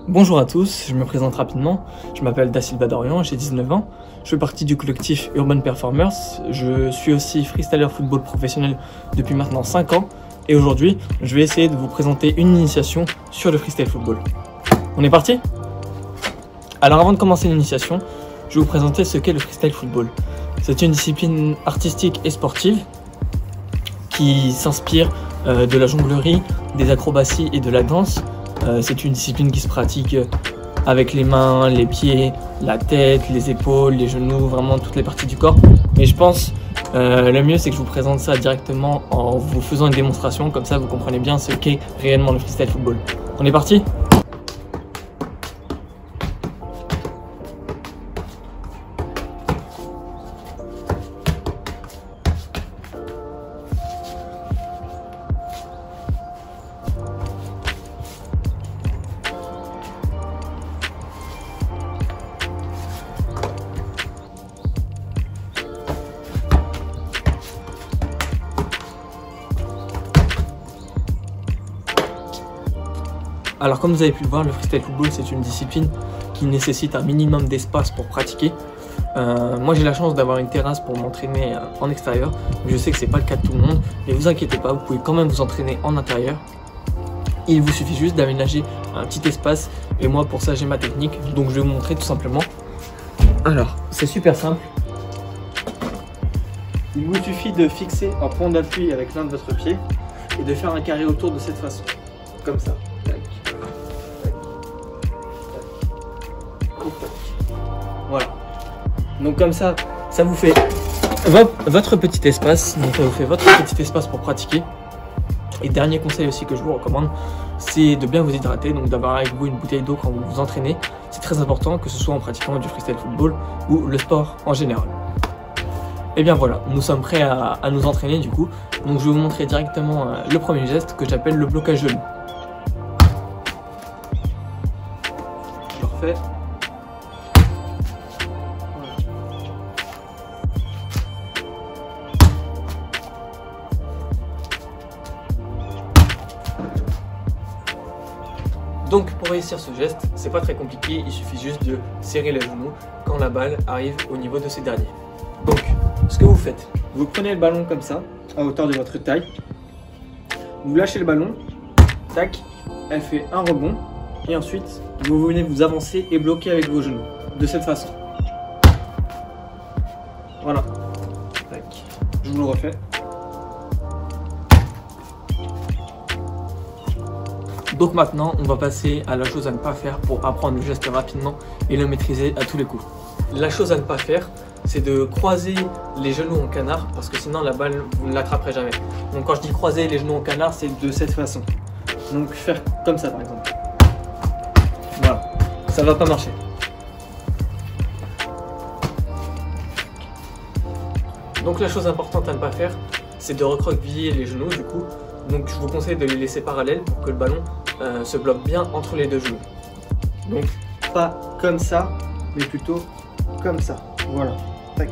Bonjour à tous, je me présente rapidement, je m'appelle Da Silva Dorian, j'ai 19 ans, je fais partie du collectif Urban Performers, je suis aussi freestyler football professionnel depuis maintenant 5 ans et aujourd'hui je vais essayer de vous présenter une initiation sur le freestyle football. On est parti? Alors avant de commencer l'initiation, je vais vous présenter ce qu'est le freestyle football. C'est une discipline artistique et sportive qui s'inspire de la jonglerie, des acrobaties et de la danse. C'est une discipline qui se pratique avec les mains, les pieds, la tête, les épaules, les genoux, vraiment toutes les parties du corps. Mais je pense le mieux c'est que je vous présente ça directement en vous faisant une démonstration, comme ça vous comprenez bien ce qu'est réellement le freestyle football. On est parti ? Alors comme vous avez pu le voir, le freestyle football c'est une discipline qui nécessite un minimum d'espace pour pratiquer. Moi j'ai la chance d'avoir une terrasse pour m'entraîner en extérieur. Je sais que c'est pas le cas de tout le monde, mais vous inquiétez pas, vous pouvez quand même vous entraîner en intérieur. Il vous suffit juste d'aménager un petit espace et moi pour ça j'ai ma technique, donc je vais vous montrer tout simplement. Alors c'est super simple. Il vous suffit de fixer un point d'appui avec l'un de votre pied et de faire un carré autour de cette façon, comme ça. Voilà. Donc comme ça, ça vous fait votre petit espace. Donc ça vous fait votre petit espace pour pratiquer. Et dernier conseil aussi que je vous recommande, c'est de bien vous hydrater, donc d'avoir avec vous une bouteille d'eau quand vous vous entraînez. C'est très important, que ce soit en pratiquant du freestyle football ou le sport en général. Et bien voilà, nous sommes prêts à nous entraîner du coup. Donc je vais vous montrer directement le premier geste que j'appelle le blocage genou. Je le refais. Donc pour réussir ce geste, c'est pas très compliqué, il suffit juste de serrer les genoux quand la balle arrive au niveau de ces derniers. Donc ce que vous faites, vous prenez le ballon comme ça, à hauteur de votre taille, vous lâchez le ballon, tac, elle fait un rebond, et ensuite vous venez vous avancer et bloquer avec vos genoux, de cette façon. Voilà, tac, je vous le refais. Donc maintenant, on va passer à la chose à ne pas faire pour apprendre le geste rapidement et le maîtriser à tous les coups. La chose à ne pas faire, c'est de croiser les genoux en canard parce que sinon la balle, vous ne l'attraperez jamais. Donc quand je dis croiser les genoux en canard, c'est de cette façon. Donc faire comme ça par exemple. Voilà, ça va pas marcher. Donc la chose importante à ne pas faire, c'est de recroqueviller les genoux du coup. Donc je vous conseille de les laisser parallèles pour que le ballon se bloque bien entre les deux genoux. Donc pas comme ça, mais plutôt comme ça. Voilà. Tac.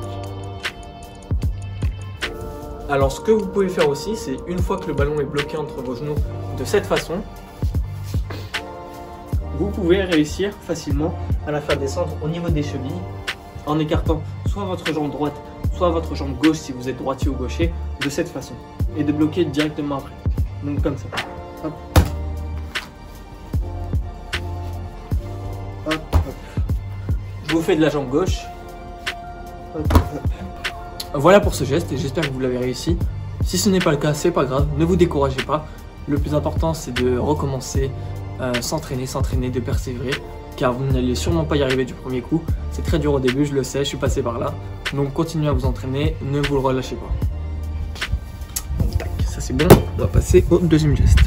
Alors ce que vous pouvez faire aussi, c'est une fois que le ballon est bloqué entre vos genoux de cette façon, vous pouvez réussir facilement à la faire descendre au niveau des chevilles en écartant soit votre jambe droite, soit votre jambe gauche si vous êtes droitier ou gaucher, de cette façon. Et de bloquer directement après. Donc comme ça. Hop. Hop, hop. Je vous fais de la jambe gauche. Hop, hop. Voilà pour ce geste et j'espère que vous l'avez réussi. Si ce n'est pas le cas, c'est pas grave, ne vous découragez pas. Le plus important c'est de recommencer, s'entraîner, de persévérer. Car vous n'allez sûrement pas y arriver du premier coup. C'est très dur au début, je le sais, je suis passé par là. Donc continuez à vous entraîner, ne vous le relâchez pas. Ça c'est bon, on va passer au deuxième geste.